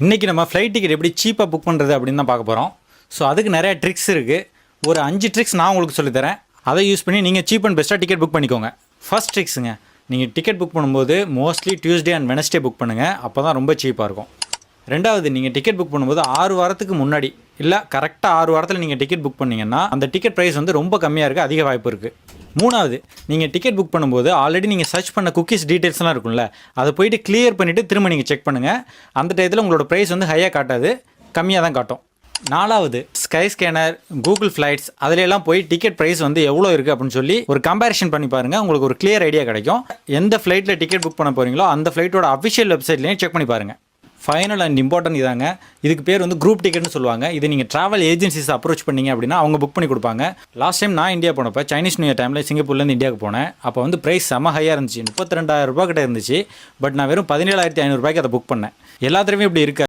இன்றைக்கி நம்ம flight ticket எப்படி சீப்பாக புக் பண்ணுறது அப்படின்னு தான் பார்க்க போகிறோம். ஸோ அதுக்கு நிறையா ட்ரிக்ஸ் இருக்குது. ஒரு 5 ட்ரிக்ஸ் நான் உங்களுக்கு சொல்லித்தரேன். அதை யூஸ் பண்ணி நீங்கள் சீப் அண்ட் பெஸ்ட்டாக டிக்கெட் புக் பண்ணிக்கோங்க. ஃபர்ஸ்ட் ட்ரிக்ஸுங்க, நீங்கள் டிக்கெட் புக் பண்ணும்போது mostly Tuesday and Wednesday book பண்ணுங்கள். அப்போ தான் ரொம்ப சீப்பாக இருக்கும். ரெண்டாவது, நீங்கள் டிக்கெட் புக் பண்ணும்போது 6 வாரத்துக்கு முன்னாடி இல்லை கரெக்டாக 6 வாரத்தில் நீங்கள் டிக்கெட் புக் பண்ணிங்கன்னா அந்த டிக்கெட் ப்ரைஸ் வந்து ரொம்ப கம்மியாக இருக்குது, அதிக வாய்ப்பு இருக்குது. மூணாவது, நீங்கள் டிக்கெட் புக் பண்ணும்போது ஆல்ரெடி நீங்கள் சர்ச் பண்ண குக்கீஸ் டீட்டெயில்ஸ்லாம் இருக்கும்ல, அதை போயிட்டு கிளியர் பண்ணிவிட்டு திரும்ப நீங்கள் செக் பண்ணுங்கள். அந்த டயத்தில் உங்களோட ப்ரைஸ் வந்து ஹையாக காட்டாது, கம்மியாக தான் காட்டும். நாலாவது, ஸ்கை ஸ்கேனர், கூகுள் ஃப்ளைட்ஸ் அதிலெல்லாம் போய் டிக்கெட் ப்ரைஸ் வந்து எவ்வளோ இருக்குது அப்படின்னு சொல்லி ஒரு கம்பேரிஷன் பண்ணி பாருங்கள். உங்களுக்கு ஒரு கிளியர் ஐடியா கிடைக்கும். எந்த ஃப்ளைட்டில் டிக்கெட் புக் பண்ண போகிறீங்களோ அந்த ஃப்ளைட்டோட அஃபிஷியல் வெப்சைட்லேயும் செக் பண்ணி பாருங்கள். ஃபைனல் அண்ட் இம்பார்ட்டன்ட் இதாங்க, இதுக்கு பேர் வந்து குரூப் டிக்கெட்னு சொல்லுவாங்க. இது நீங்கள் ட்ராவல் ஏஜென்சிஸ் அப்ரோச் பண்ணிங்க அப்படின்னா அவங்க புக் பண்ணி கொடுப்பாங்க. லாஸ்ட் டைம் நான் இந்தியா போனப்போ சைனீஸ் நியூ இயர் டைமில் சிங்கப்பூர்லேருந்து இந்தியாவுக்கு போனேன். அப்போ வந்து ப்ரைஸ் செம்ம ஹையாக இருந்துச்சு, 32,000 ரூபா கிட்ட இருந்துச்சு. பட் நான் வெறும் 17,500 ரூபாய்க்கு அதை புக் பண்ணேன். எல்லாத்துலேயுமே இப்படி இருக்க